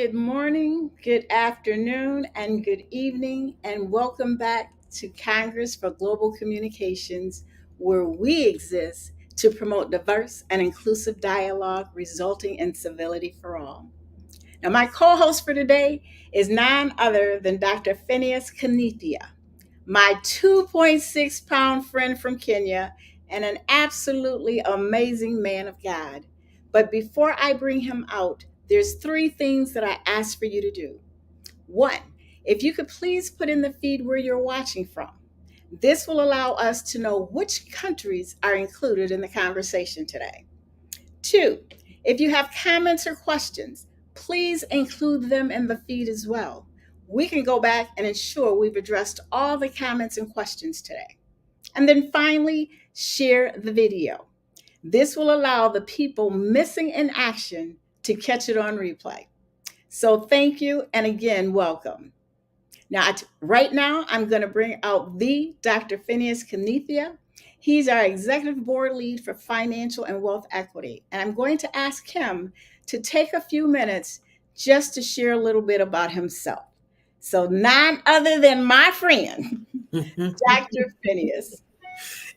Good morning, good afternoon, and good evening, and welcome back to Congress for Global Communications, where we exist to promote diverse and inclusive dialogue resulting in civility for all. Now, my co host for today is none other than Dr. Phineas Kanithia, my 2.6 pound friend from Kenya and an absolutely amazing man of God. But before I bring him out, there's three things that I ask for you to do. One, if you could please put in the feed where you're watching from. This will allow us to know which countries are included in the conversation today. Two, if you have comments or questions, please include them in the feed as well. We can go back and ensure we've addressed all the comments and questions today. And then finally, share the video. This will allow the people missing in action to catch it on replay. So thank you, and again, welcome. Now, right now, I'm going to bring out the Dr. Phineas Kanithia. He's our executive board lead for financial and wealth equity. And I'm going to ask him to take a few minutes just to share a little bit about himself. So, none other than my friend, Dr. Phineas.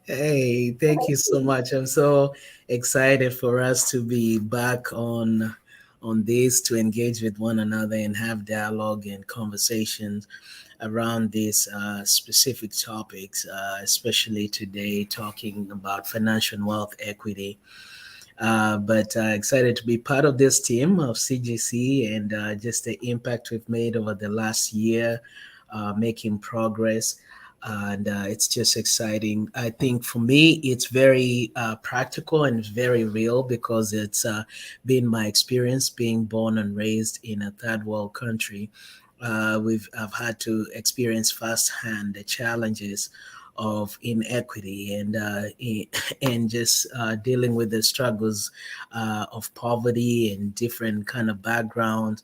Hey, thank you so much. I'm so excited for us to be back on this to engage with one another and have dialogue and conversations around these specific topics, especially today talking about financial and wealth equity. But excited to be part of this team of CGC and just the impact we've made over the last year, making progress. And it's just exciting. I think for me, it's very practical and very real because it's been my experience being born and raised in a third world country. I've had to experience firsthand the challenges of inequity and and just dealing with the struggles of poverty and different kind of backgrounds.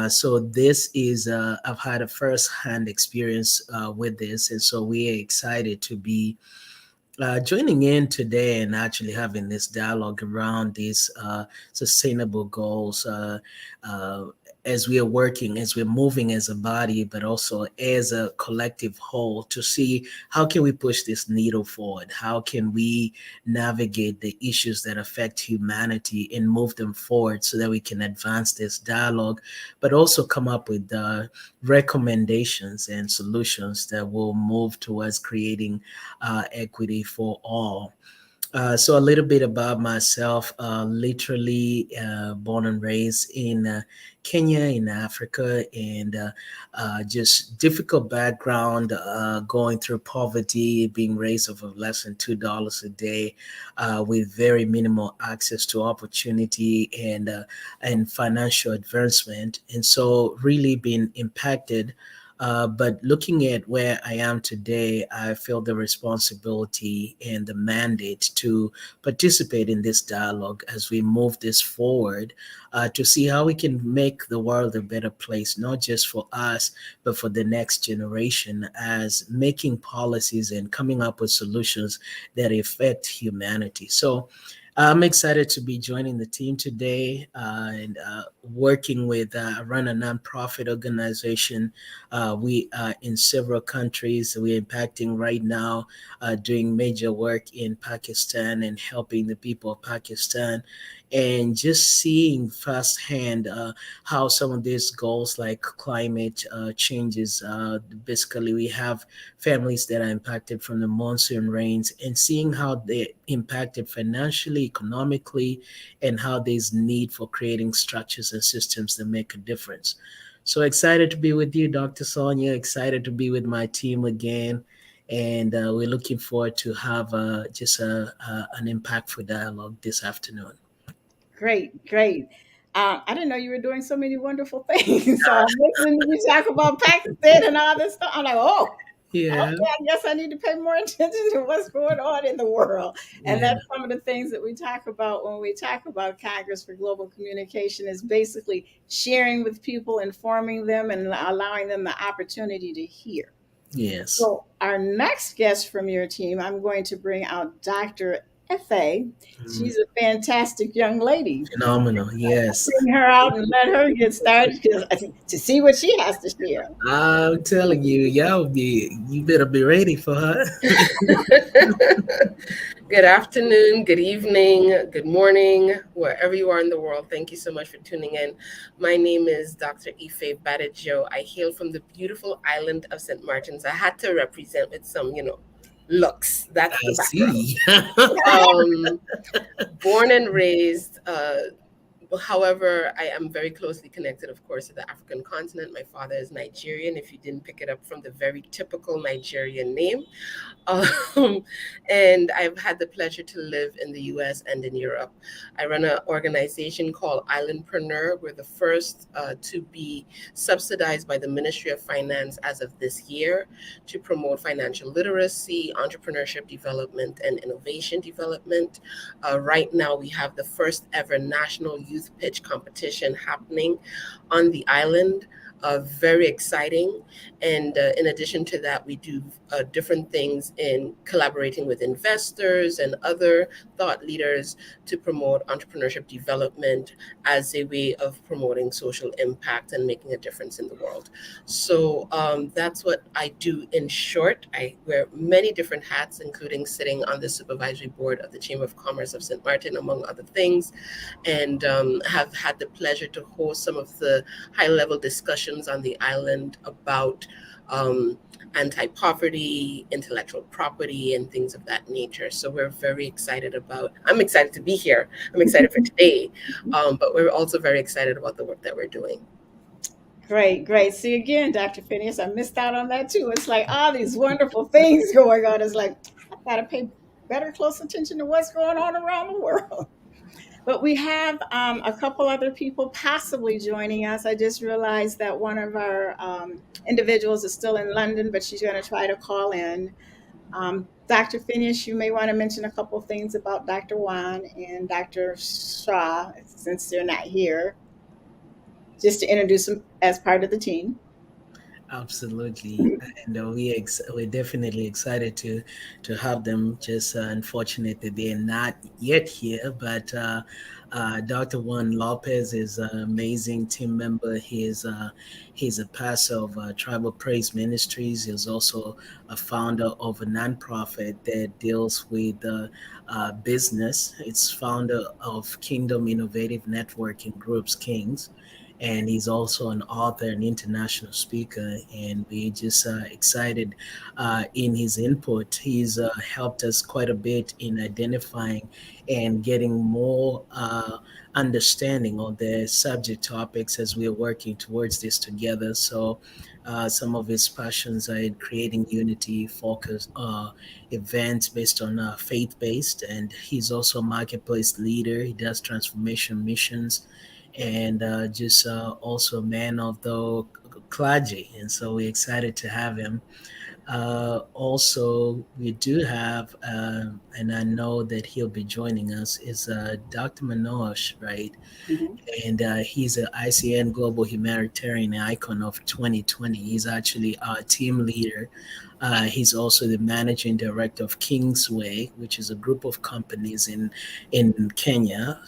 So this is I've had a first-hand experience with this, and so we are excited to be joining in today and actually having this dialogue around these sustainable goals uh, as we are working, as we're moving as a body, but also as a collective whole to see how can we push this needle forward? How can we navigate the issues that affect humanity and move them forward so that we can advance this dialogue, but also come up with recommendations and solutions that will move towards creating equity for all. So a little bit about myself, literally born and raised in Kenya in Africa, and just difficult background, going through poverty, being raised off of less than $2 a day, with very minimal access to opportunity and financial advancement, and so really been impacted. But looking at where I am today, I feel the responsibility and the mandate to participate in this dialogue as we move this forward to see how we can make the world a better place, not just for us, but for the next generation, as making policies and coming up with solutions that affect humanity. So I'm excited to be joining the team today and working with run a nonprofit organization. We are in several countries. We're impacting right now, doing major work in Pakistan and helping the people of Pakistan, and just seeing firsthand how some of these goals like climate changes. Basically, we have families that are impacted from the monsoon rains and seeing how they're impacted financially, economically, and how there's need for creating structures and systems that make a difference. So excited to be with you, Dr. Sonia. Excited to be with my team again. And we're looking forward to have an impactful dialogue this afternoon. Great, great. I didn't know you were doing so many wonderful things. So I'm listening to you talk about Pakistan and all this stuff. I'm like, oh, Yeah, okay, I guess I need to pay more attention to what's going on in the world. And yeah, that's some of the things that we talk about when we talk about Congress for Global Communication is basically sharing with people, informing them, and allowing them the opportunity to hear. yes. So our next guest from your team, I'm going to bring out Dr. FA. Mm, She's a fantastic young lady. phenomenal. Yes. Bring her out and let her get started to see what she has to share. I'm telling you, you better be ready for her. Good afternoon, good evening, good morning, wherever you are in the world. Thank you so much for tuning in. My name is Dr. Ife Badajo. I hail from the beautiful island of St. Martin's. I had to represent with some, looks. That's the I background. see. Um, Born and raised however, I am very closely connected, of course, to the African continent. My father is Nigerian, if you didn't pick it up from the very typical Nigerian name. Um, and I've had the pleasure to live in the US and in Europe. I run an organization called Islandpreneur. We're the first to be subsidized by the Ministry of Finance as of this year to promote financial literacy, entrepreneurship development, and innovation development. Right now, we have the first ever national youth pitch competition happening on the island. Very exciting. And in addition to that, we do different things in collaborating with investors and other thought leaders to promote entrepreneurship development as a way of promoting social impact and making a difference in the world. So that's what I do in short. I wear many different hats, including sitting on the supervisory board of the Chamber of Commerce of St. Martin, among other things, and have had the pleasure to host some of the high level discussions on the island about anti-poverty, intellectual property, and things of that nature. So we're very excited I'm excited to be here. I'm excited for today, but we're also very excited about the work that we're doing. Great, great. See again, Dr. Phineas, I missed out on that too. It's like all these wonderful things going on. It's like I gotta pay better close attention to what's going on around the world. But we have a couple other people possibly joining us. I just realized that one of our individuals is still in London, but she's going to try to call in. Dr. Phineas, you may want to mention a couple of things about Dr. Wan and Dr. Shaw, since they're not here, just to introduce them as part of the team. Absolutely, and we're definitely excited to have them. Just unfortunate that they're not yet here, but Dr. Juan Lopez is an amazing team member. He's a pastor of Tribal Praise Ministries. He's also a founder of a nonprofit that deals with business. It's founder of Kingdom Innovative Networking Groups, Kings, and he's also an author and international speaker, and we just excited in his input. He's helped us quite a bit in identifying and getting more understanding on the subject topics as we're working towards this together. So some of his passions are in creating unity focused events based on faith based, and he's also a marketplace leader. He does transformation missions, and just also a man of the clergy. And so we're excited to have him. Also, we do have, and I know that he'll be joining us, is Dr. Manoj, right? Mhm. And he's an ICN Global Humanitarian Icon of 2020. He's actually our team leader. He's also the managing director of Kingsway, which is a group of companies in Kenya.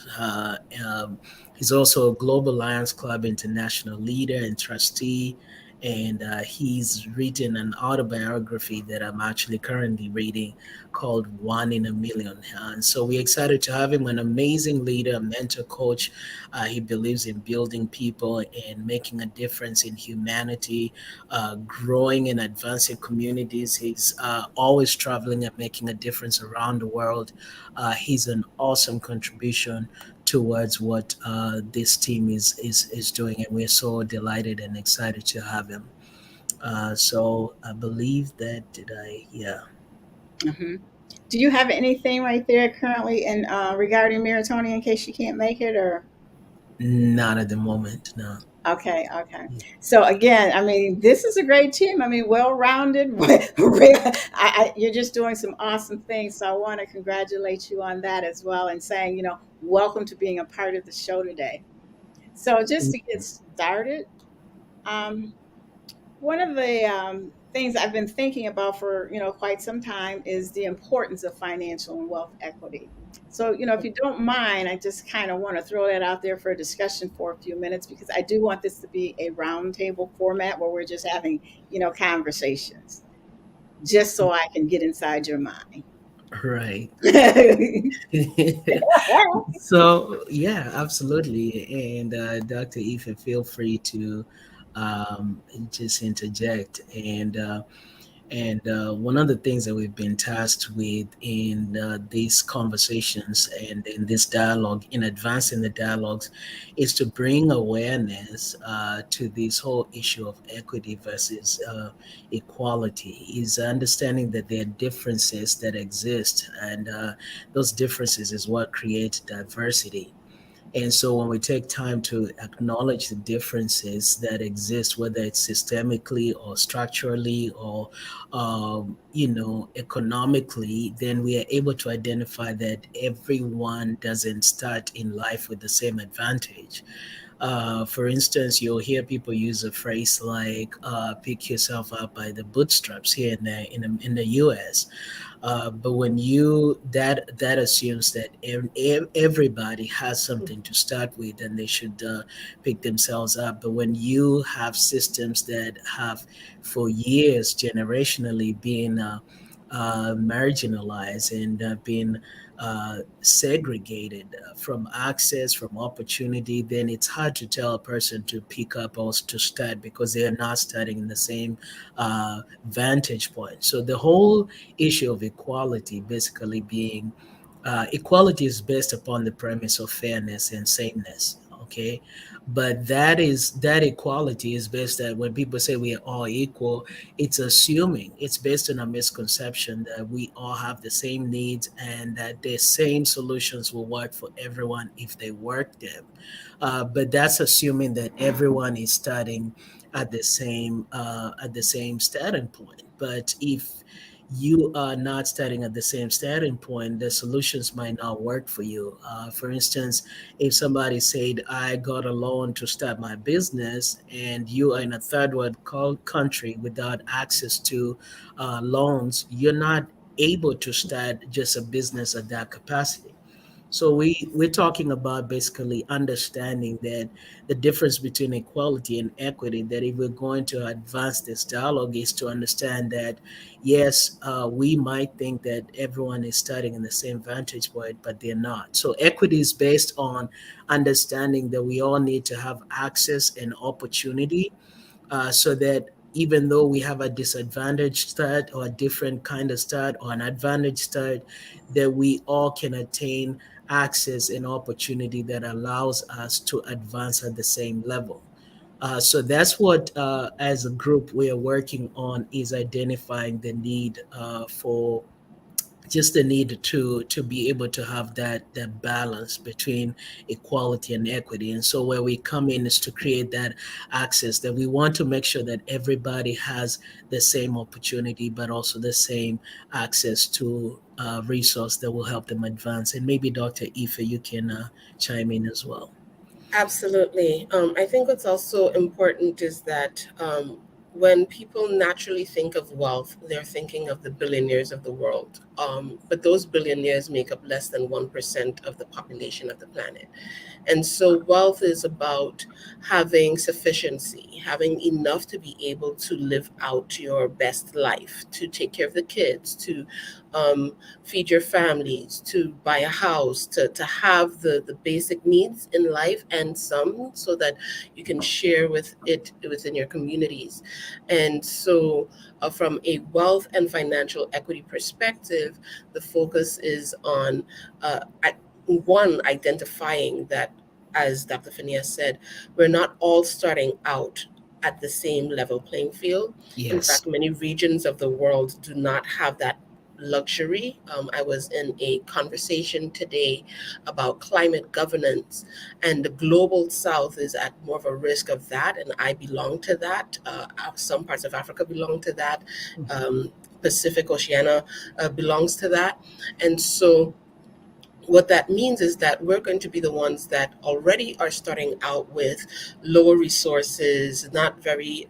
He's also a Global Lions Club international leader and trustee, and he's written an autobiography that I'm actually currently reading called One in a Million. And so we're excited to have him, an amazing leader, a mentor, coach. He believes in building people and making a difference in humanity, growing and advancing communities. He's always traveling and making a difference around the world. He's an awesome contribution towards what this team is doing, and we're so delighted and excited to have him. So I believe that did I yeah. Mhm. Do you have anything right there currently in regarding Meritonia in case you can't make it, or? Not at the moment, no. Okay, okay. So again, I mean, this is a great team. I mean, well-rounded. You're just doing some awesome things. So I want to congratulate you on that as well, and saying, welcome to being a part of the show today. So just to get started, um, one of the things I've been thinking about for, quite some time is the importance of financial and wealth equity. So, if you don't mind, I just kind of want to throw that out there for a discussion for a few minutes, because I do want this to be a roundtable format where we're just having, conversations, just so I can get inside your mind. Right. So yeah, absolutely. And Dr. Aoife, feel free to just interject. And one of the things that we've been tasked with in these conversations and in this dialogue, in advancing the dialogues, is to bring awareness to this whole issue of equity versus equality. Is understanding that there are differences that exist, and those differences is what creates diversity. And so when we take time to acknowledge the differences that exist, whether it's systemically or structurally or, economically, then we are able to identify that everyone doesn't start in life with the same advantage. For instance, you'll hear people use a phrase like "pick yourself up by the bootstraps" here in the U.S. But when you that assumes that everybody has something to start with and they should pick themselves up. But when you have systems that have for years generationally been marginalized and been segregated from access, from opportunity, then it's hard to tell a person to pick up or to start because they are not starting in the same vantage point. So the whole issue of equality basically being equality is based upon the premise of fairness and sameness. Okay, but that equality is based that when people say we are all equal, it's assuming it's based on a misconception that we all have the same needs and that the same solutions will work for everyone if they work them. But that's assuming that everyone is starting at the same starting point. But if you are not starting at the same starting point, the solutions might not work for you. For instance, if somebody said, I got a loan to start my business, and you are in a third world country without access to loans, you're not able to start just a business at that capacity. So we're talking about basically understanding that the difference between equality and equity, that if we're going to advance this dialogue, is to understand that yes, we might think that everyone is starting in the same vantage point, but they're not. So equity is based on understanding that we all need to have access and opportunity, so that even though we have a disadvantaged start or a different kind of start or an advantage start, that we all can attain access and opportunity that allows us to advance at the same level. So that's what, as a group, we are working on, is identifying the need for just the need to be able to have that balance between equality and equity. And so where we come in is to create that access, that we want to make sure that everybody has the same opportunity but also the same access to resource that will help them advance. And maybe Dr. Ife, you can chime in as well. Absolutely. I think what's also important is that when people naturally think of wealth, they're thinking of the billionaires of the world. But those billionaires make up less than 1% of the population of the planet. And so wealth is about having sufficiency, having enough to be able to live out your best life, to take care of the kids, to feed your families, to buy a house, to have the basic needs in life and some, so that you can share with it within your communities. And so from a wealth and financial equity perspective, the focus is on one, identifying that, as Dr. Fania said, we're not all starting out at the same level playing field. In Yes. fact, many regions of the world do not have that luxury. I was in a conversation today about climate governance, and the global south is at more of a risk of that, and I belong to that. Some parts of Africa belong to that. Pacific Oceania belongs to that. And so what that means is that we're going to be the ones that already are starting out with lower resources, not very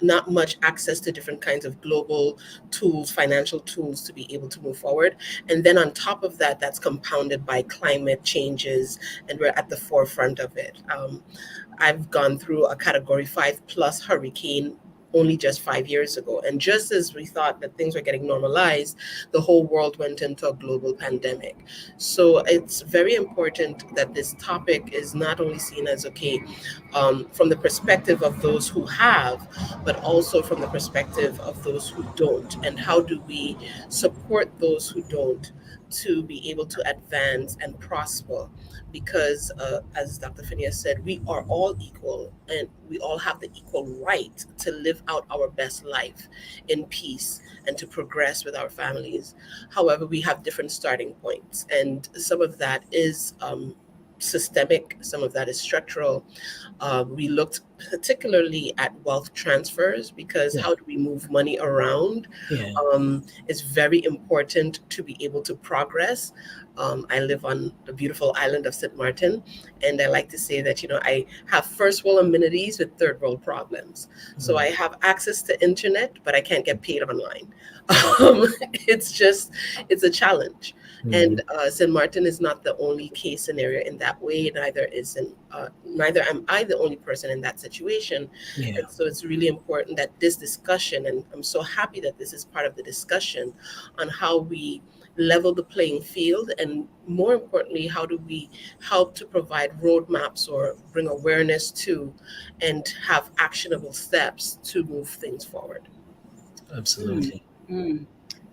not much access to different kinds of global tools, financial tools to be able to move forward. And then on top of that, that's compounded by climate changes, and we're at the forefront of it. I've gone through a Category 5 plus hurricane only just 5 years ago. And just as we thought that things were getting normalized, the whole world went into a global pandemic. So it's very important that this topic is not only seen as, okay, from the perspective of those who have, but also from the perspective of those who don't. And how do we support those who don't to be able to advance and prosper? Because as Dr. Phineas said, we are all equal and we all have the equal right to live out our best life in peace and to progress with our families. However, we have different starting points, and some of that is systemic, some of that is structural. We looked particularly at wealth transfers, because Yeah. how do we move money around? Yeah. It's very important to be able to progress. I live on the beautiful island of St. Martin, and I like to say that, I have first world amenities with third world problems. So I have access to internet, but I can't get paid online. It's a challenge. And St. Martin is not the only case scenario in that way. Neither am I the only person in that situation. Yeah. And so it's really important that this discussion, and I'm so happy that this is part of the discussion on how we level the playing field, and more importantly, how do we help to provide roadmaps or bring awareness to and have actionable steps to move things forward. Absolutely. Mm.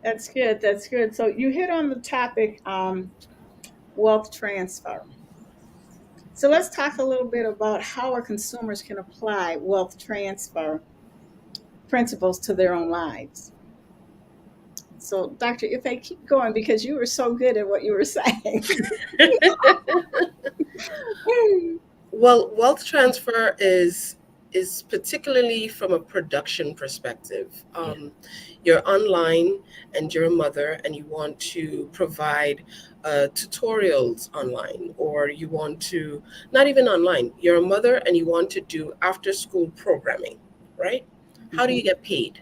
That's good. That's good. So you hit on the topic, wealth transfer. So let's talk a little bit about how our consumers can apply wealth transfer principles to their own lives. So, Dr. If I keep going, because you were so good at what you were saying. Well, wealth transfer is particularly from a production perspective. You're online and you're a mother and you want to provide tutorials online, or you want to, not even online, you're a mother and you want to do after school programming, right? How do you get paid?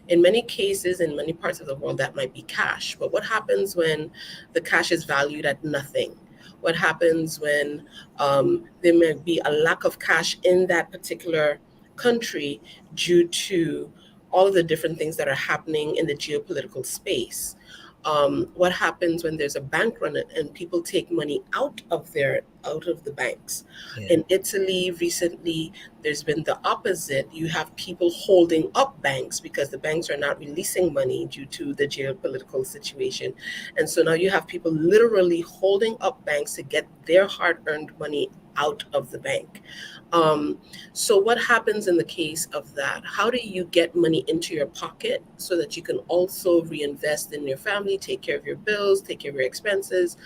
In many cases, in many parts of the world, that might be cash. But what happens when the cash is valued at nothing? What happens when there may be a lack of cash in that particular country due to all of the different things that are happening in the geopolitical space? What happens when there's a bank run and people take money out of the banks? Yeah. In Italy recently, there's been the opposite. You have people holding up banks because the banks are not releasing money due to the geopolitical situation. And so now you have people literally holding up banks to get their hard-earned money out of the bank. So what happens in the case of that? How do you get money into your pocket so that you can also reinvest in your family, take care of your bills, take care of your expenses,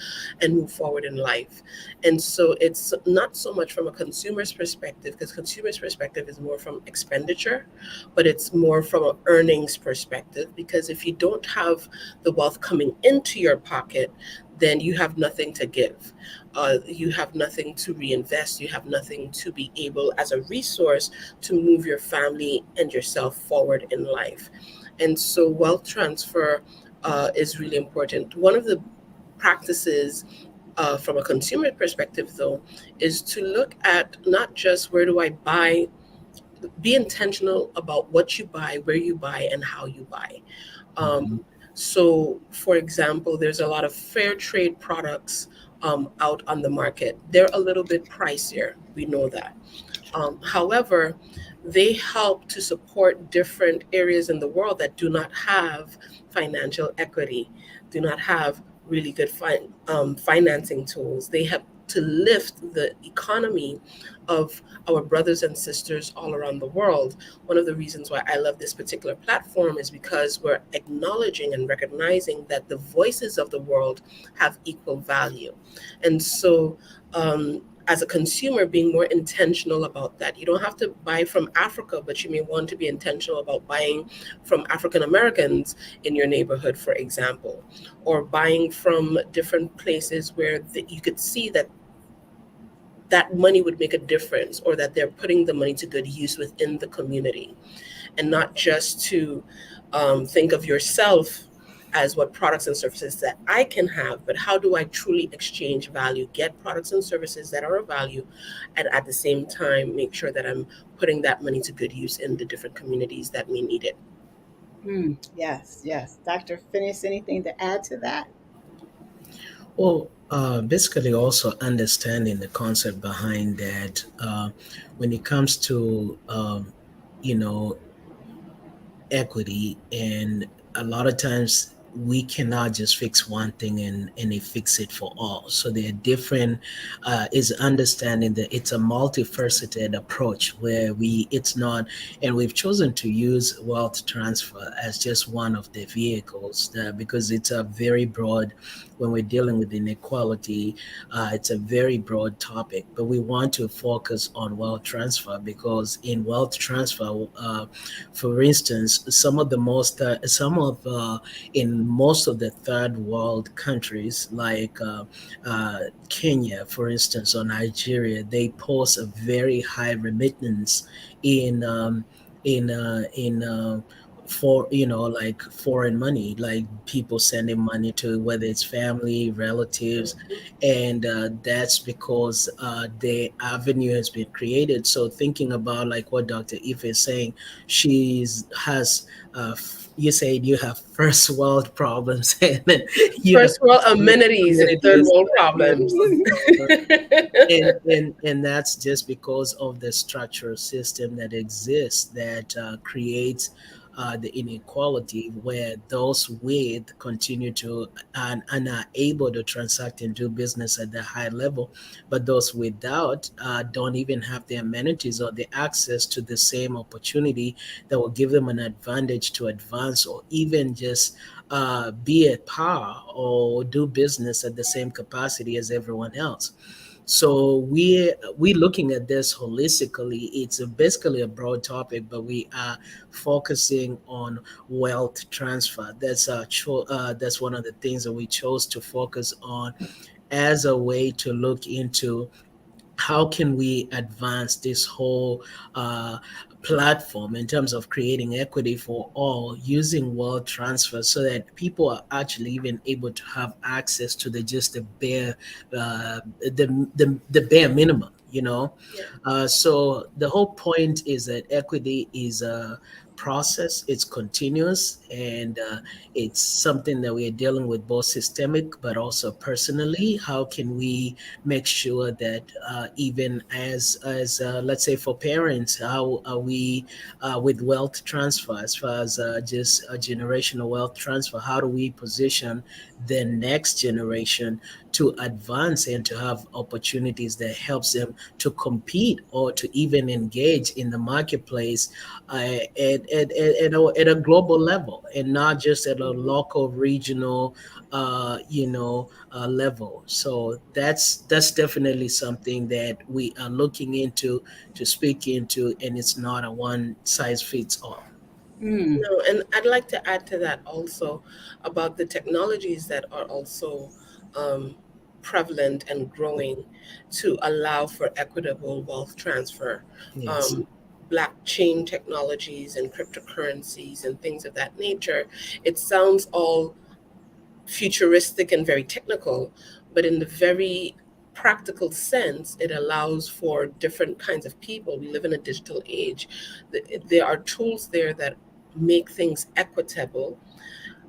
and move forward in life? And so it's not so much from a consumer's perspective, because consumer's perspective is more from expenditure, but it's more from an earnings perspective, because if you don't have the wealth coming into your pocket, then you have nothing to give. You have nothing to reinvest. You have nothing to be able, as a resource, to move your family and yourself forward in life. And so wealth transfer is really important. One of the practices from a consumer perspective, though, is to look at not just where do I buy, be intentional about what you buy, where you buy, and how you buy. So, for example, there's a lot of fair trade products out on the market. They're a little bit pricier. We know that. However, they help to support different areas in the world that do not have financial equity, do not have really good financing tools. They have to lift the economy of our brothers and sisters all around the world. One of the reasons why I love this particular platform is because we're acknowledging and recognizing that the voices of the world have equal value. And so as a consumer, being more intentional about that. You don't have to buy from Africa, but you may want to be intentional about buying from African Americans in your neighborhood, for example, or buying from different places where you could see that money would make a difference, or that they're putting the money to good use within the community. and not just to think of yourself as what products and services that I can have, but how do I truly exchange value, get products and services that are of value, and at the same time make sure that I'm putting that money to good use in the different communities that may need it. Yes, yes. Dr. Phineas, anything to add to that? Well, basically, also understanding the concept behind that when it comes to, you know, equity, and a lot of times we cannot just fix one thing and it fix it for all. So there are different is understanding that it's a multifaceted approach where it's not, and we've chosen to use wealth transfer as just one of the vehicles because it's a very broad, when we're dealing with inequality, it's a very broad topic, but we want to focus on wealth transfer because in wealth transfer, for instance, some of in most of the third world countries like Kenya, for instance, or Nigeria, they post a very high remittance in for like foreign money, like people sending money to whether it's family, relatives, and that's because the avenue has been created. So thinking about like what Dr. Ife is saying, she's has you said you have first world problems and then you have First world amenities and third amenities. world problems. And that's just because of the structural system that exists that creates the inequality where those with continue to and are able to transact and do business at the high level, but those without don't even have the amenities or the access to the same opportunity that will give them an advantage to advance or even just be at par or do business at the same capacity as everyone else. So we looking at this holistically. It's basically a broad topic, but we are focusing on wealth transfer. That's one of the things that we chose to focus on as a way to look into how can we advance this whole platform in terms of creating equity for all using wealth transfer so that people are actually even able to have access to the just the bare the bare minimum, Yeah. so the whole point is that equity is a process, it's continuous, and it's something that we are dealing with both systemic but also personally. How can we make sure that even as let's say for parents, how are we with wealth transfer as far as just a generational wealth transfer, how do we position the next generation to advance and to have opportunities that helps them to compete or to even engage in the marketplace at a global level and not just at a local regional level. So that's definitely something that we are looking into to speak into, and it's not a one size fits all. Mm, No, and I'd like to add to that also about the technologies that are also um, prevalent and growing to allow for equitable wealth transfer. Yes. Um, Blockchain technologies and cryptocurrencies and things of that nature. It sounds all futuristic and very technical, but in the very practical sense, it allows for different kinds of people. We live in a digital age. There are tools there that make things equitable.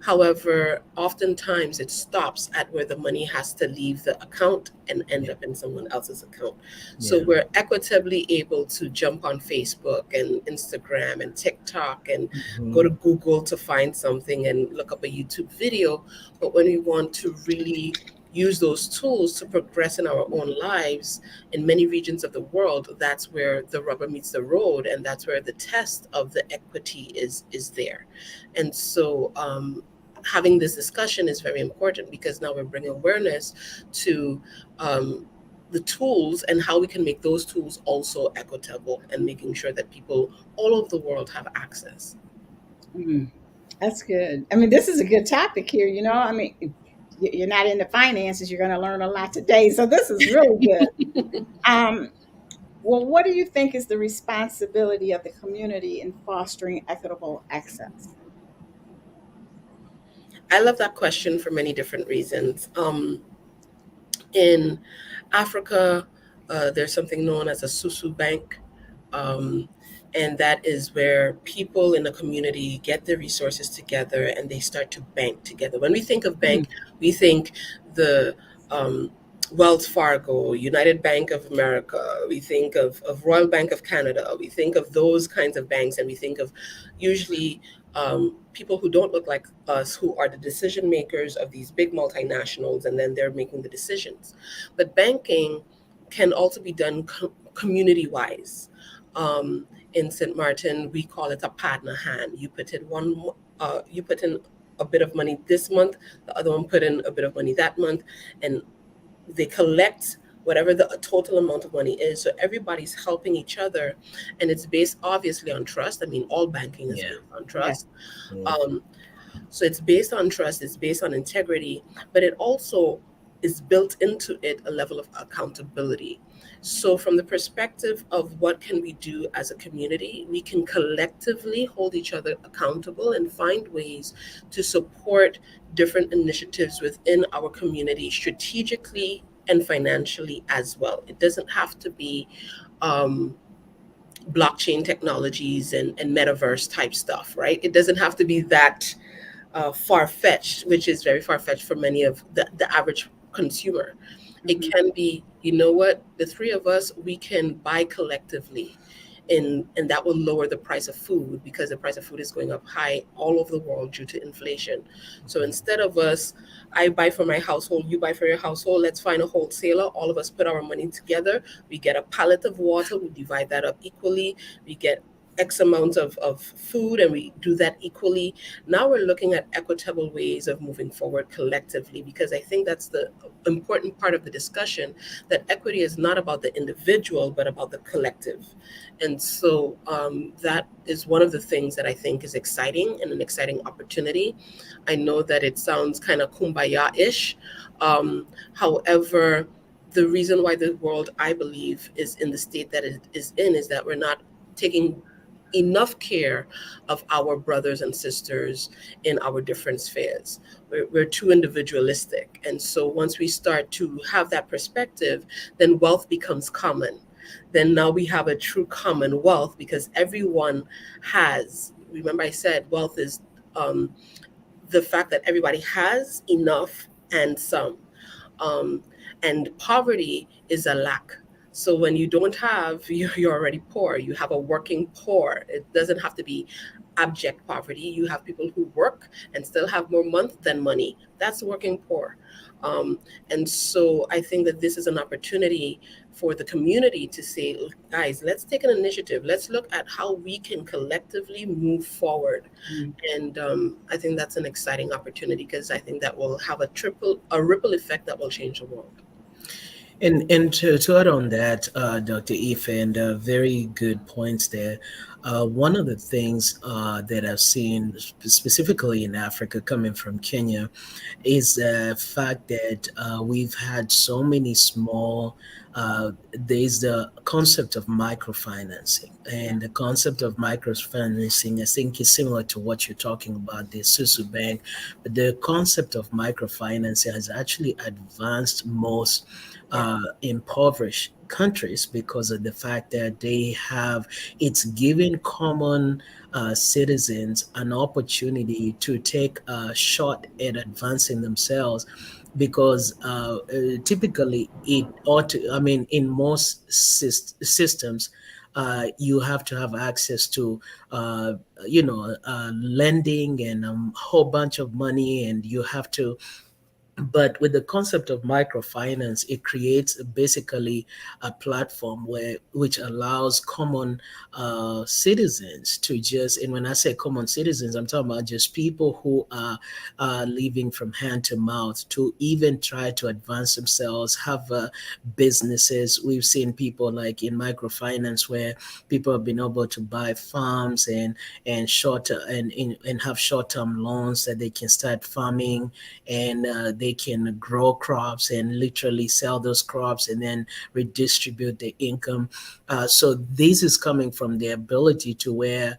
However, oftentimes it stops at where the money has to leave the account and end Yeah. up in someone else's account. So Yeah. we're equitably able to jump on Facebook and Instagram and TikTok and go to Mhm. Google to find something and look up a YouTube video. But when we want to really use those tools to progress in our own lives in many regions of the world, that's where the rubber meets the road, and that's where the test of the equity is there. And so having this discussion is very important because now we're bringing awareness to the tools and how we can make those tools also equitable and making sure that people all over the world have access. mm. That's good. I mean, this is a good topic here. I mean, you're not into finances, you're going to learn a lot today. So this is really good. Um, Well, what do you think is the responsibility of the community in fostering equitable access? I love that question for many different reasons. In Africa, there's something known as a Susu Bank. Um, and that is where people in the community get their resources together and they start to bank together. When we think of Mm, bank, we think the um, Wells Fargo, United Bank of America, we think of Royal Bank of Canada, we think of those kinds of banks, and we think of usually people who don't look like us who are the decision makers of these big multinationals, and then they're making the decisions. But banking can also be done community wise. In St. Martin, we call it a partner hand. You put in a bit of money this month, the other one put in a bit of money that month, and they collect whatever the total amount of money is. So everybody's helping each other, and it's based obviously on trust. I mean, all banking is Yeah. based on yeah. trust. Yeah. So it's based on trust, it's based on integrity, but it also is built into it a level of accountability. So from the perspective of what can we do as a community, we can collectively hold each other accountable and find ways to support different initiatives within our community strategically and financially as well. It doesn't have to be um, blockchain technologies and metaverse type stuff, right? It doesn't have to be that far fetched, which is very far fetched for many of the average consumer. It Mhm. can be, you know what, the three of us, we can buy collectively. And that will lower the price of food because the price of food is going up high all over the world due to inflation. So instead of us, I buy for my household, you buy for your household, let's find a wholesaler, all of us put our money together, we get a pallet of water, we divide that up equally, we get X amount of food and we do that equally. Now we're looking at equitable ways of moving forward collectively, because I think that's the important part of the discussion, that equity is not about the individual but about the collective. And so that is one of the things that I think is exciting and an exciting opportunity. I know that it sounds kind of kumbaya-ish. However, the reason why the world, I believe, is in the state that it is in is that we're not taking enough care of our brothers and sisters in our different spheres. We're too individualistic. And so once we start to have that perspective, then wealth becomes common. Then now we have a true common wealth because everyone has, remember I said wealth is um, the fact that everybody has enough and some. Um, and poverty is a lack. So when you don't have, you're already poor. You have a working poor. It doesn't have to be abject poverty. You have people who work and still have more month than money. That's working poor. And so I think that this is an opportunity for the community to say, guys, let's take an initiative. Let's look at how we can collectively move forward. Mm. And I think that's an exciting opportunity because I think that will have a ripple effect that will change the world. And to add on that, Dr. Ife, and very good points there. One of the things that I've seen specifically in Africa, coming from Kenya, is the fact that we've had so many small. There's the concept of microfinancing, Yeah. and the concept of microfinancing, I think, is similar to what you're talking about, the Susu Bank. But the concept of microfinancing has actually advanced most Yeah. impoverished countries because of the fact that they have it's giving common citizens an opportunity to take a shot at advancing themselves because typically it ought to, I mean, in most systems you have to have access to lending and a whole bunch of money, and you have to, but with the concept of microfinance, it creates basically a platform where which allows common citizens to just, and when I say common citizens, I'm talking about just people who are living from hand to mouth to even try to advance themselves, have businesses. We've seen people like in microfinance where people have been able to buy farms and have short term loans that they can start farming, and they can grow crops and literally sell those crops and then redistribute the income. So this is coming from the ability to where,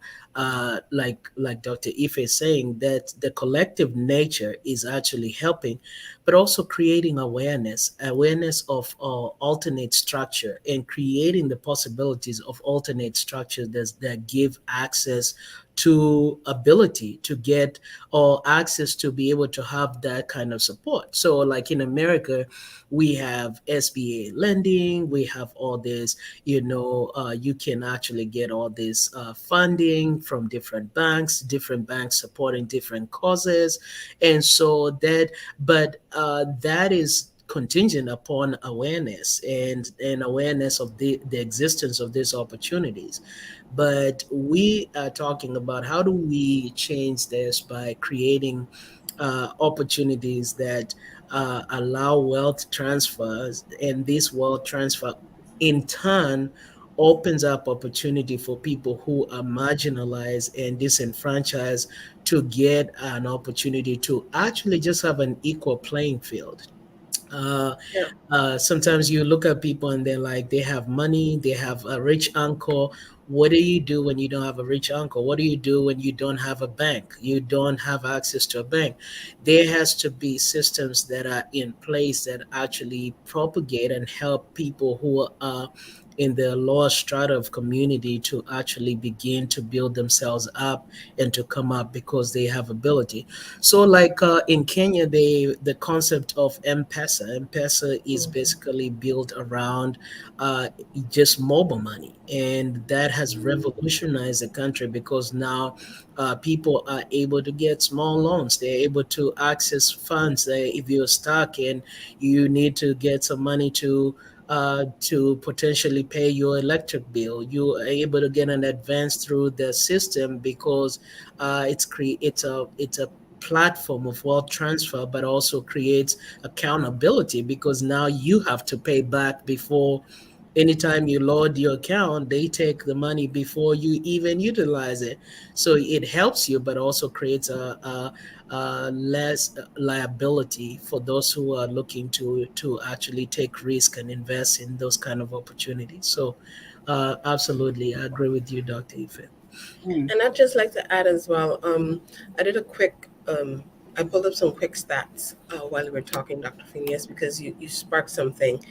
like Dr. Ife is saying, that the collective nature is actually helping, but also creating awareness of alternate structure and creating the possibilities of alternate structures that give access to ability to get or access to be able to have that kind of support. So like in America, we have SBA lending, we have all this, you can actually get all this funding from different banks supporting different causes. And so that is contingent upon awareness and awareness of the existence of these opportunities. But we are talking about how do we change this by creating opportunities that allow wealth transfers, and this wealth transfer in turn opens up opportunity for people who are marginalized and disenfranchised to get an opportunity to actually just have an equal playing field. Uh, Yeah. Sometimes you look at people and they're like, they have money, they have a rich uncle. What do you do when you don't have a rich uncle? What do you do when you don't have a bank? You don't have access to a bank. There has to be systems that are in place that actually propagate and help people who are in the lower strata of community to actually begin to build themselves up and to come up because they have ability. So like in Kenya, the concept of M-Pesa is Mhm. basically built around uh, just mobile money. And that has revolutionized the country because now people are able to get small loans. They're able to access funds. If you're stuck and you need to get some money to potentially pay your electric bill, you are able to get an advance through the system because it's a platform of wealth transfer, but also creates accountability because now you have to pay back before. Anytime you load your account, they take the money before you even utilize it. So it helps you, but also creates a less liability for those who are looking to actually take risk and invest in those kind of opportunities. So absolutely, I agree with you, Dr. Ife. Mm. And I'd just like to add as well. I did a quick. I pulled up some quick stats while we were talking, Dr. Phineas, because you sparked something.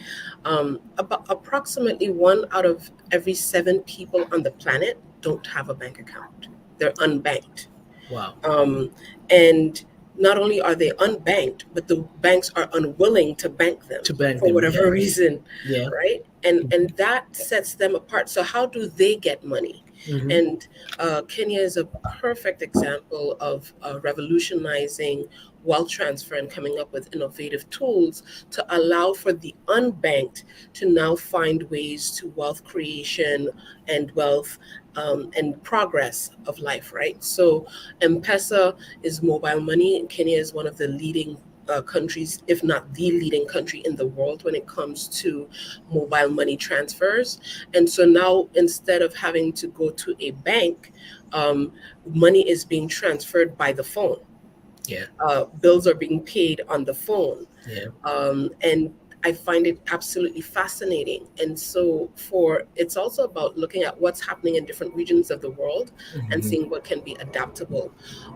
About approximately 1 out of every 7 people on the planet don't have a bank account. They're unbanked. Wow. Um, and not only are they unbanked, but the banks are unwilling to bank them To bank for them, yeah, whatever reason, yeah. right? And that sets them apart. So how do they get money? Hmm. And Kenya is a perfect example of revolutionizing wealth transfer and coming up with innovative tools to allow for the unbanked to now find ways to wealth creation and wealth and progress of life, right? So M-Pesa is mobile money. Kenya is one of the leading countries, if not the leading country in the world when it comes to mobile money transfers. And so now, instead of having to go to a bank, money is being transferred by the phone. Yeah, Bills are being paid on the phone. yeah. And I find it absolutely fascinating. And so it's also about looking at what's happening in different regions of the world and Hmm. seeing what can be adaptable.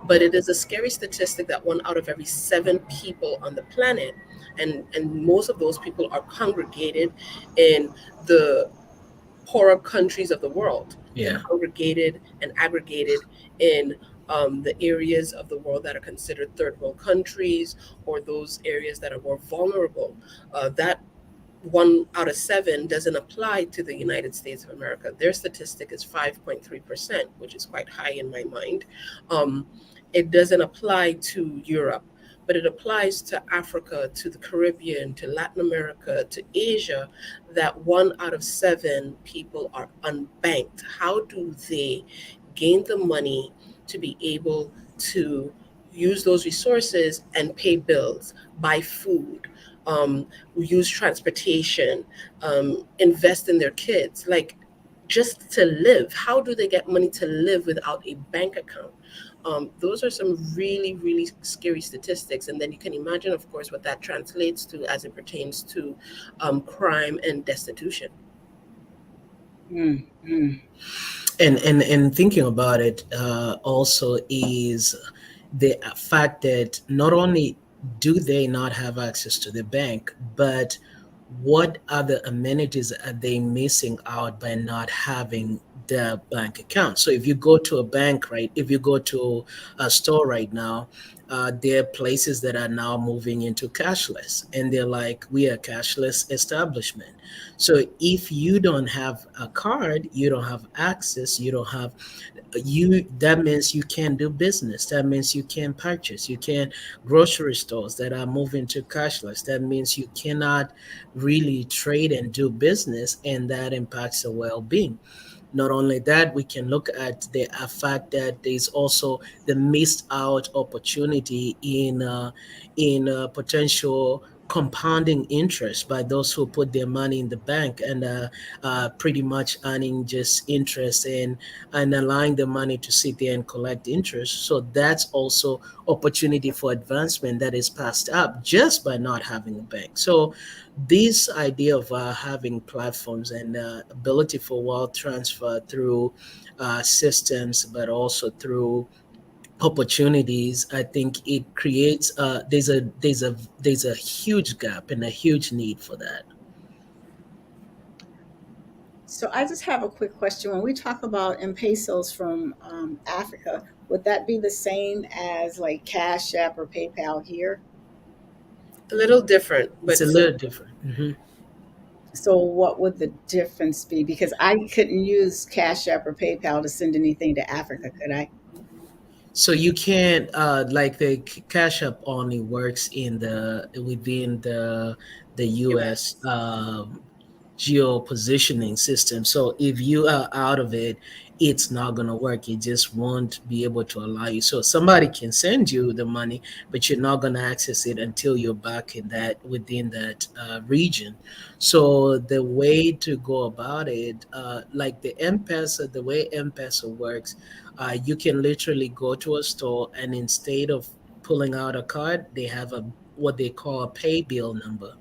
But it is a scary statistic that 1 out of every 7 people on the planet, and most of those people are congregated in the poorer countries of the world. They're Yeah. congregated and aggregated in the areas of the world that are considered third world countries, or those areas that are more vulnerable. That 1 out of 7 doesn't apply to the United States of America. Their statistic is 5.3%, which is quite high in my mind. Um, it doesn't apply to Europe, but it applies to Africa, to the Caribbean, to Latin America, to Asia, that 1 out of 7 people are unbanked. How do they gain the money to be able to use those resources and pay bills, buy food, use transportation, invest in their kids, like just to live? How do they get money to live without a bank account? Those are some really, really scary statistics. And then you can imagine, of course, what that translates to as it pertains to crime and destitution. Mm. And thinking about it also is the fact that not only do they not have access to the bank, but what other amenities are they missing out by not having the bank account? So if you go to a bank, right, if you go to a store right now, there are places that are now moving into cashless, and they're like, we are a cashless establishment. So if you don't have a card, you don't have access, you don't have you that means you can't do business, that means you can't purchase, you can't grocery stores that are moving to cashless, that means you cannot really trade and do business, and that impacts the well-being. Not only that, we can look at the fact that there's also the missed out opportunity in potential compounding interest by those who put their money in the bank and pretty much earning just interest and allowing the money to sit there and collect interest. So that's also opportunity for advancement that is passed up just by not having a bank. So this idea of having platforms and ability for wealth transfer through systems, but also through opportunities, I think it creates there's a huge gap and a huge need for that. So I just have a quick question. When we talk about M-Pesos from Africa, would that be the same as like Cash App or PayPal here? A little different, It's but a so little different. Mhm. So what would the difference be? Because I couldn't use Cash App or PayPal to send anything to Africa, could I? So you can't like the Cash App only works in the within the US US. geo positioning system. So if you are out of it, it's not going to work. It just won't be able to allow you. So somebody can send you the money, but you're not going to access it until you're back in that within that region. So the way to go about it, like the M-Pesa, the way M-Pesa works, you can literally go to a store and instead of pulling out a card, they have a what they call a pay bill number,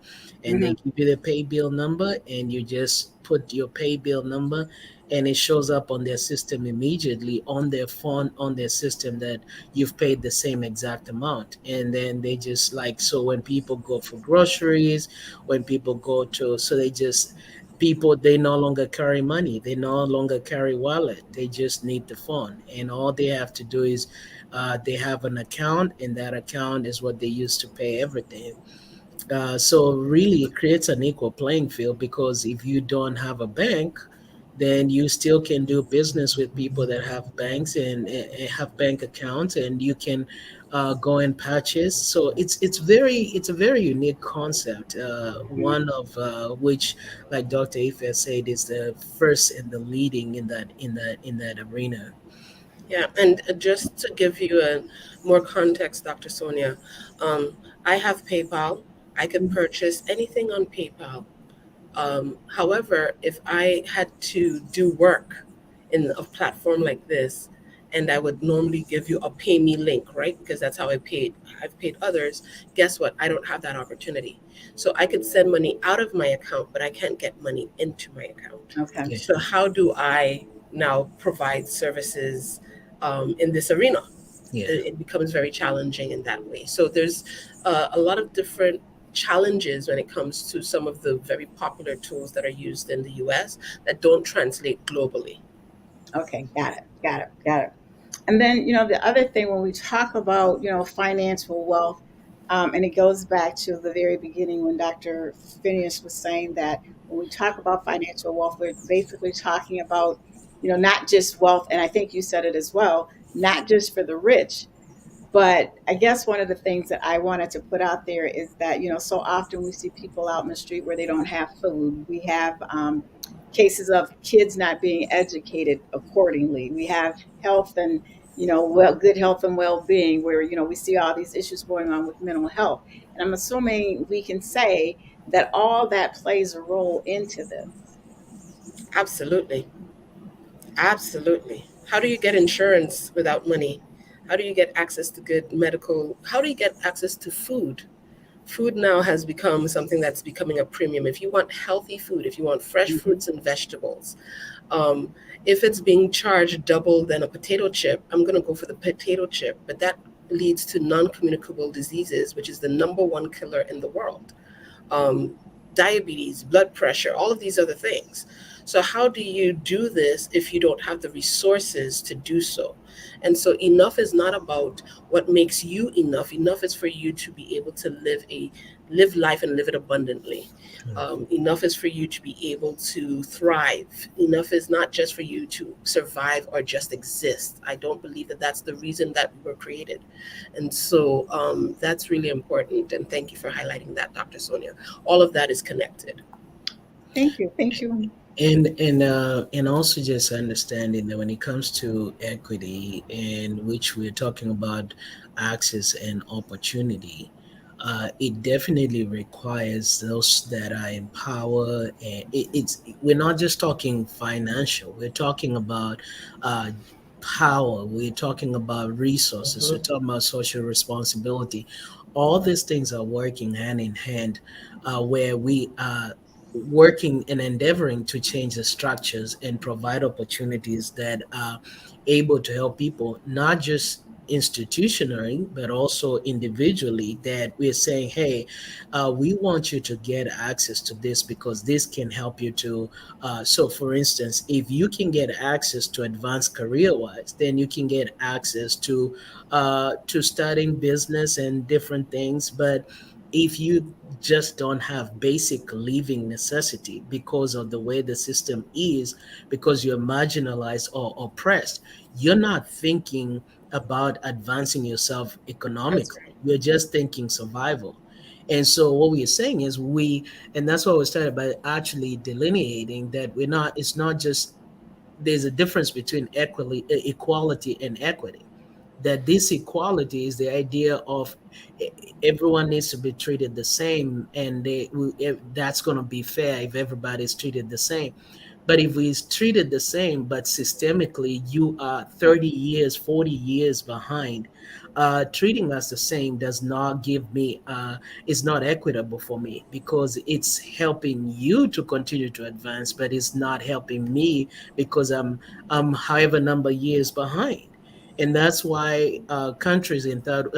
and they Hmm. give you the pay bill number and you just put your pay bill number and it shows up on their system immediately on their phone on their system that you've paid the same exact amount. And then they just like, so when people go for groceries, when people go to, so they just people, they no longer carry money, they no longer carry wallet, they just need the phone, and all they have to do is they have an account, and that account is what they use to pay everything. So really, it creates an equal playing field because if you don't have a bank, then you still can do business with people that have banks and have bank accounts, and you can go and purchase. So it's a very unique concept. One of which, like Dr. Ife said, is the first and the leading in that arena. Yeah, and just to give you a more context, Dr. Sonia, um, I have PayPal. I can purchase anything on PayPal. However, if I had to do work in a platform like this, and I would normally give you a pay me link, right? Because that's how I've paid others. Guess what? I don't have that opportunity. So I could send money out of my account, but I can't get money into my account. Okay. Yeah, So how do I now provide services in this arena? yeah. It becomes very challenging in that way. So there's a lot of different challenges when it comes to some of the very popular tools that are used in the US that don't translate globally. Okay. Got it. Got it. Got it. And then, the other thing when we talk about, financial wealth, and it goes back to the very beginning when Dr. Phineas was saying that when we talk about financial wealth, we're basically talking about, not just wealth, and I think you said it as well, not just for the rich. But I guess one of the things that I wanted to put out there is that, so often we see people out in the street where they don't have food. We have cases of kids not being educated accordingly. We have health and, good health and well being where, we see all these issues going on with mental health. And I'm assuming we can say that all that plays a role into this. Absolutely. Absolutely. How do you get insurance without money? How do you get access to good medical? How do you get access to food? Food now has become something that's becoming a premium. If you want healthy food, if you want fresh fruits and vegetables, um, if it's being charged double than a potato chip, I'm going to go for the potato chip. But that leads to non-communicable diseases, which is the number one killer in the world. Um, Diabetes, blood pressure, all of these other things. So how do you do this if you don't have the resources to do so? And so enough is not about what makes you enough. Enough is for you to be able to live life and live it abundantly. Enough is for you to be able to thrive. Enough is not just for you to survive or just exist. I don't believe that that's the reason that we were created. And so that's really important. And thank you for highlighting that, Dr. Sonia. All of that is connected. Thank you. Thank you. And also just understanding that when it comes to equity, in which we're talking about access and opportunity, it definitely requires those that are in power. And it's we're not just talking financial. We're talking about uh, power. We're talking about resources. We're talking about social responsibility. All these things are working hand in hand, where we are working and endeavoring to change the structures and provide opportunities that are able to help people, not just institutionally, but also individually, that we're saying, hey, we want you to get access to this because this can help you to. So, for instance, if you can get access to advanced career wise, then you can get access to studying business and different things. But if you just don't have basic living necessity because of the way the system is, because you're marginalized or oppressed, you're not thinking about advancing yourself That's economically. right. You're just thinking survival. And so what we're saying is and that's what we started by actually delineating that it's not just, there's a difference between equality and equity. That this equality is the idea of everyone needs to be treated the same, and that's going to be fair if everybody's treated the same. But if we treated the same, but systemically you are 30 years, 40 years behind, treating us the same does not give me, is not equitable for me, because it's helping you to continue to advance, but it's not helping me because I'm however number years behind. And that's why countries in third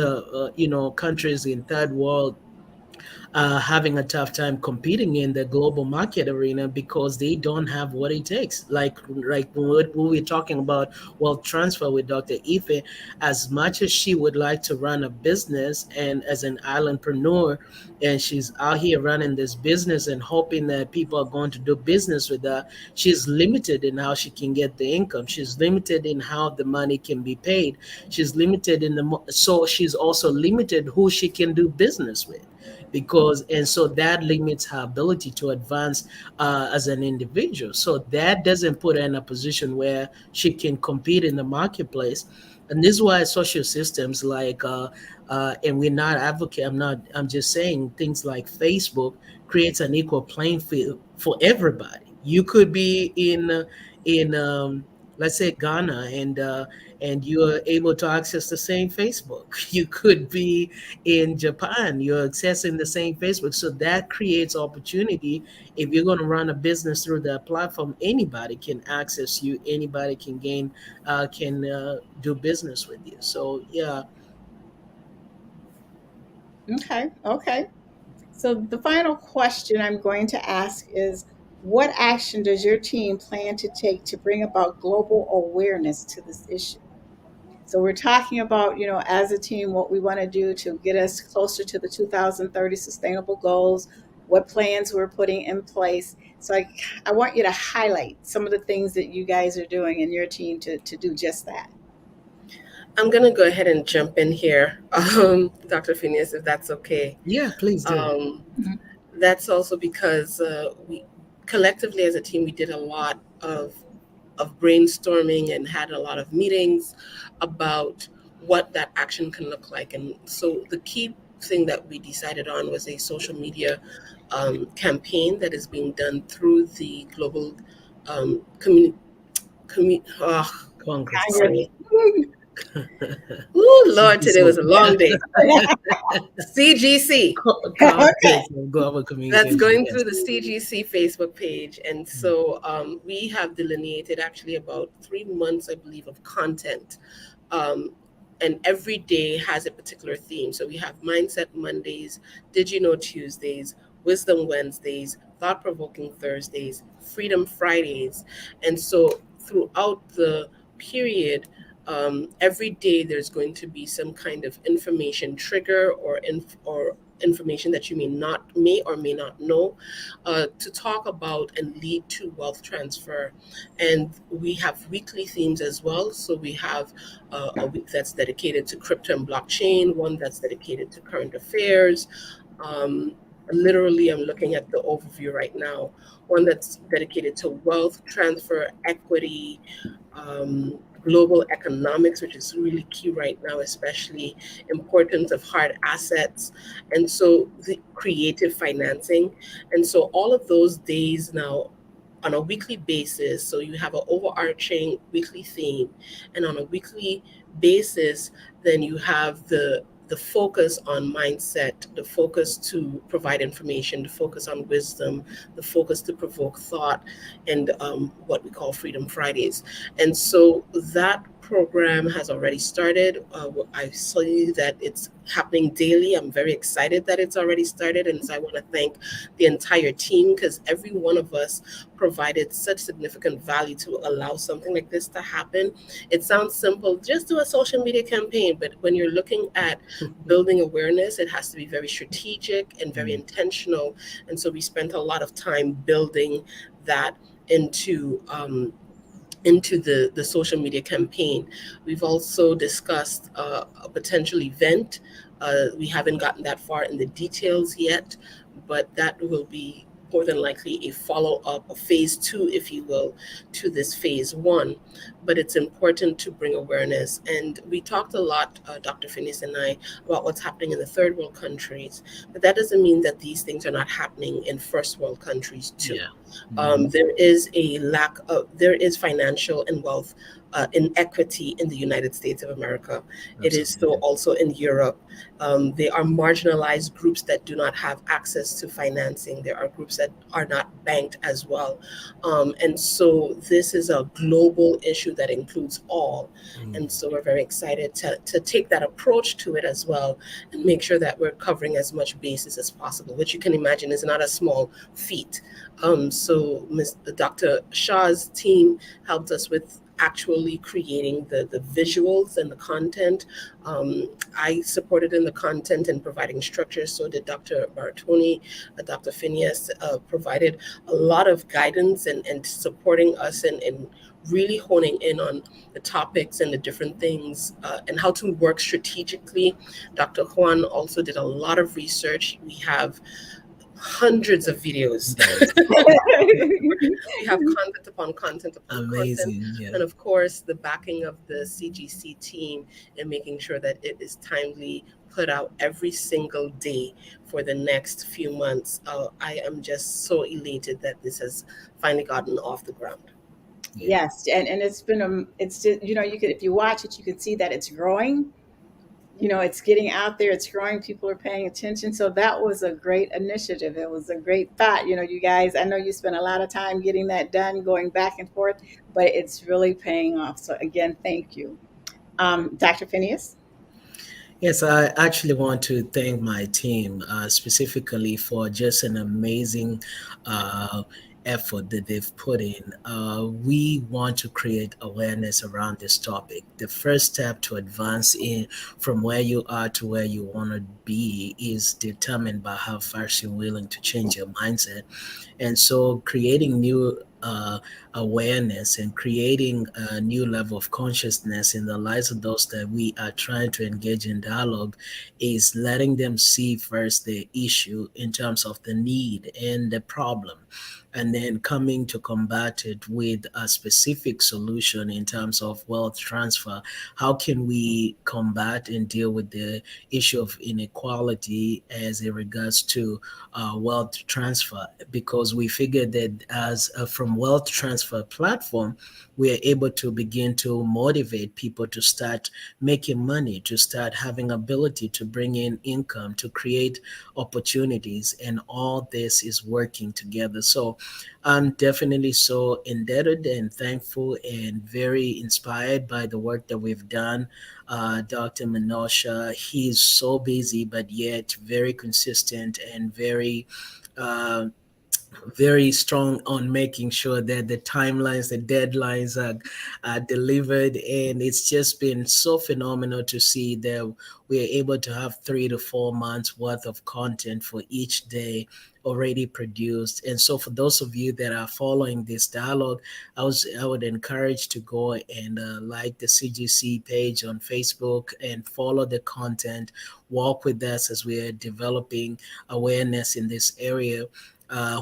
world having a tough time competing in the global market arena because they don't have what it takes. Like when we're talking about wealth transfer with Dr. Ife, as much as she would like to run a business and as an islandpreneur, and she's out here running this business and hoping that people are going to do business with her, she's limited in how she can get the income. She's limited in how the money can be paid. She's limited so she's also limited who she can do business with, because and so that limits her ability to advance as an individual. So that doesn't put her in a position where she can compete in the marketplace. And this is why social systems like and we're not advocate I'm just saying things like Facebook creates an equal playing field for everybody. You could be in let's say Ghana, and you're able to access the same Facebook. You could be in Japan, you're accessing the same Facebook. So that creates opportunity. If you're going to run a business through that platform, anybody can access you, anybody can can do business with you. So yeah. Okay. Okay. So the final question I'm going to ask is, what action does your team plan to take to bring about global awareness to this issue? So we're talking about, as a team, what we want to do to get us closer to the 2030 sustainable goals, what plans we're putting in place. So I want you to highlight some of the things that you guys are doing in your team to do just that. I'm going to go ahead and jump in here, Dr. Phineas, if that's okay. Yeah, please do. Mhm. That's also because we collectively as a team, we did a lot of brainstorming and had a lot of meetings about what that action can look like. And so the key thing that we decided on was a social media campaign that is being done through the global community. Congress. Congress. Sorry. Ooh, Lord, today was a long day. CGC. Okay. Conference of Global That's Communication. going Yes. through the CGC Facebook page. And so we have delineated actually about 3 months, I believe, of content. Um, and every day has a particular theme. So we have Mindset Mondays, Did You Know Tuesdays, Wisdom Wednesdays, Thought Provoking Thursdays, Freedom Fridays. And so throughout the period, every day there's going to be some kind of information trigger or information that you may or may not know to talk about and lead to wealth transfer. And we have weekly themes as well. So we have a week that's dedicated to crypto and blockchain, one that's dedicated to current affairs. Um, Literally, I'm looking at the overview right now. One that's dedicated to wealth transfer, equity, global economics, which is really key right now, especially importance of hard assets, and so the creative financing. And so all of those days now on a weekly basis, so you have an overarching weekly theme, and on a weekly basis then you have the focus on mindset, the focus to provide information, the focus on wisdom, the focus to provoke thought, and what we call Freedom Fridays. And so that program has already started. I see that it's happening daily. I'm very excited that it's already started. And so I want to thank the entire team, because every one of us provided such significant value to allow something like this to happen. It sounds simple, just do a social media campaign, but when you're looking at building awareness, it has to be very strategic and very intentional. And so we spent a lot of time building that into the social media campaign. We've also discussed a potential event. We haven't gotten that far in the details yet, but that will be more than likely a follow-up, a phase two, if you will, to this phase one. But it's important to bring awareness. And we talked a lot, Dr. Phineas and I, about what's happening in the third world countries. But that doesn't mean that these things are not happening in first world countries too. Yeah. There is financial and wealth inequity in the United States of America. It is so also in Europe. There are marginalized groups that do not have access to financing. There are groups that are not banked as well. And so this is a global issue that includes all. And so we're very excited to take that approach to it as well, and make sure that we're covering as much basis as possible, which you can imagine is not a small feat. So Dr. Shah's team helped us with actually creating the visuals and the content. I supported in the content and providing structure. So did Dr. Bartoni. Dr. Phineas provided a lot of guidance and supporting us in really honing in on the topics and the different things and how to work strategically. Dr. Juan also did a lot of research. We have hundreds of videos. We have content upon content upon Amazing, content. yeah. And of course, the backing of the CGC team and making sure that it is timely put out every single day for the next few months. I am just so elated that this has finally gotten off the ground. Yes, and it's been it's just, you could, if you watch it, you can see that it's growing. It's getting out there, it's growing, people are paying attention. So that was a great initiative. It was a great thought. You guys, I know you spent a lot of time getting that done, going back and forth, but it's really paying off. So again, thank you. Dr. Phineas? Yes, I actually want to thank my team specifically for just an amazing uh, effort that they've put in. We want to create awareness around this topic. The first step to advance in from where you are to where you want to be is determined by how fast you're willing to change your mindset. And so creating new awareness and creating a new level of consciousness in the lives of those that we are trying to engage in dialogue is letting them see first the issue in terms of the need and the problem, and then coming to combat it with a specific solution in terms of wealth transfer. How can we combat and deal with the issue of inequality as it regards to wealth transfer? Because we figured that as from wealth transfer platform, we are able to begin to motivate people to start making money, to start having ability to bring in income, to create opportunities, and all this is working together. So I'm definitely so indebted and thankful and very inspired by the work that we've done. Dr. Minosha, he's so busy, but yet very consistent and uh, very strong on making sure that the timelines, the deadlines are delivered. And it's just been so phenomenal to see that we're able to have 3 to 4 months worth of content for each day already produced. And so for those of you that are following this dialogue, I would encourage to go and like the CGC page on Facebook and follow the content, walk with us as we are developing awareness in this area,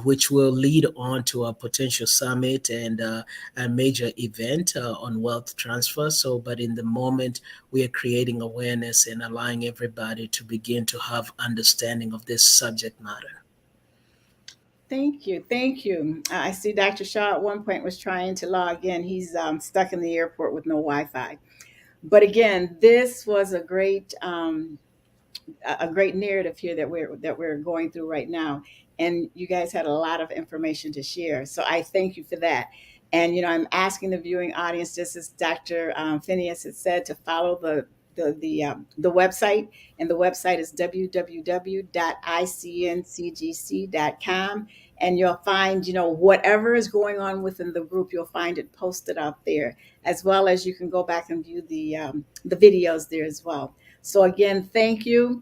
which will lead on to a potential summit and a major event on wealth transfer. So, but in the moment, we are creating awareness and allowing everybody to begin to have understanding of this subject matter. Thank you. Thank you. I see Dr. Shaw at one point was trying to log in. He's stuck in the airport with no Wi-Fi. But again, this was a great narrative here that we're going through right now, and you guys had a lot of information to share. So I thank you for that. And I'm asking the viewing audience, just as Dr. Phineas had said, to follow the website, and the website is www.icncgc.com, and you'll find whatever is going on within the group, you'll find it posted out there, as well as you can go back and view the videos there as well. So again, thank you.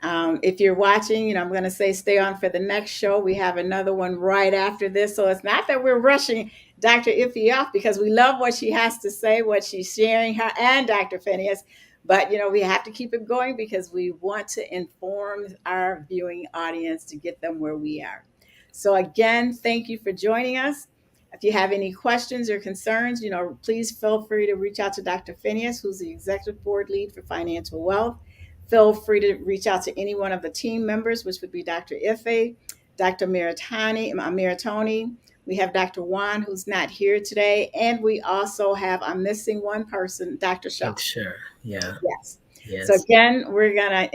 If you're watching, I'm going to say stay on for the next show. We have another one right after this. So it's not that we're rushing Dr. Iffy off, because we love what she has to say, what she's sharing, her and Dr. Phineas. But, we have to keep it going because we want to inform our viewing audience to get them where we are. So again, thank you for joining us. If you have any questions or concerns, please feel free to reach out to Dr. Phineas, who's the Executive Board Lead for Financial Wealth. Feel free to reach out to any one of the team members, which would be Dr. Ife, Dr. Miratoni. We have Dr. Juan, who's not here today. And we also have, I'm missing one person, Dr. Shaw. Sure. Yeah. Yes. Yes. So again, we're going to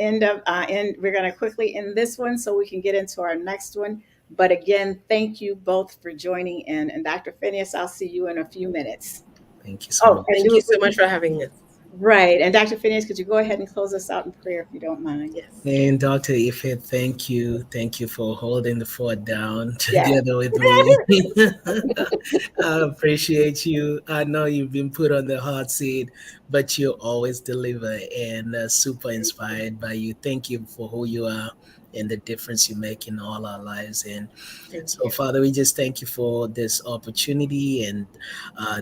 we're going to quickly end this one so we can get into our next one. But again, thank you both for joining in. And Dr. Phineas, I'll see you in a few minutes. Thank you so much. Thank you so much for having us. Right. And Dr. Phineas, could you go ahead and close us out in prayer if you don't mind? Yes. And Dr. Ife, thank you. Thank you for holding the fort down Yeah. together with me. I appreciate you. I know you've been put on the hot seat, but you always deliver, and super inspired by you. Thank you for who you are and the difference you make in all our lives. And so, Father, we just thank you for this opportunity and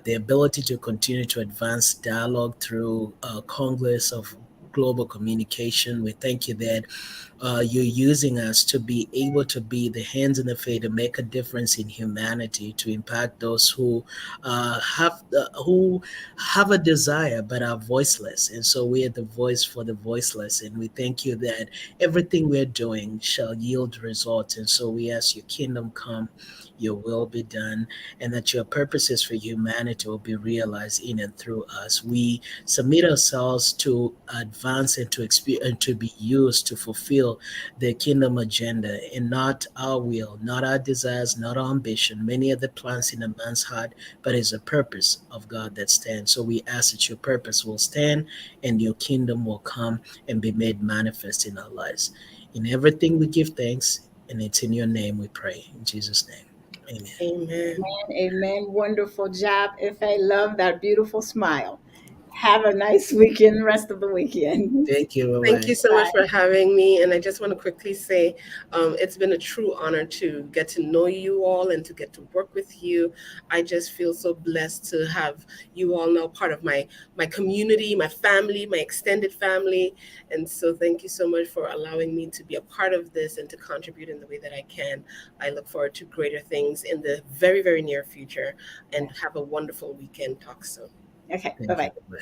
the ability to continue to advance dialogue through Congress of Global Communication. We thank you that you're using us to be able to be the hands and the feet to make a difference in humanity, to impact those who have a desire but are voiceless. And so we are the voice for the voiceless. And we thank you that everything we're doing shall yield results. And so we ask your kingdom come, your will be done, and that your purposes for humanity will be realized in and through us. We submit ourselves to advance and to be used to fulfill the kingdom agenda, and not our will, not our desires, not our ambition. Many are the plans in a man's heart, but it's a purpose of God that stands. So we ask that your purpose will stand and your kingdom will come and be made manifest in our lives. In everything we give thanks, and it's in your name we pray. In Jesus' name. Amen. Amen. Amen. Wonderful job. If I love that beautiful smile. Have a nice weekend, rest of the weekend. Thank you. Bye-bye. Thank you so much for having me. And I just want to quickly say it's been a true honor to get to know you all and to get to work with you. I just feel so blessed to have you all now part of my community, my family, my extended family. And so thank you so much for allowing me to be a part of this and to contribute in the way that I can. I look forward to greater things in the very, very near future, and have a wonderful weekend. Talk soon. Okay. Bye-bye. Bye.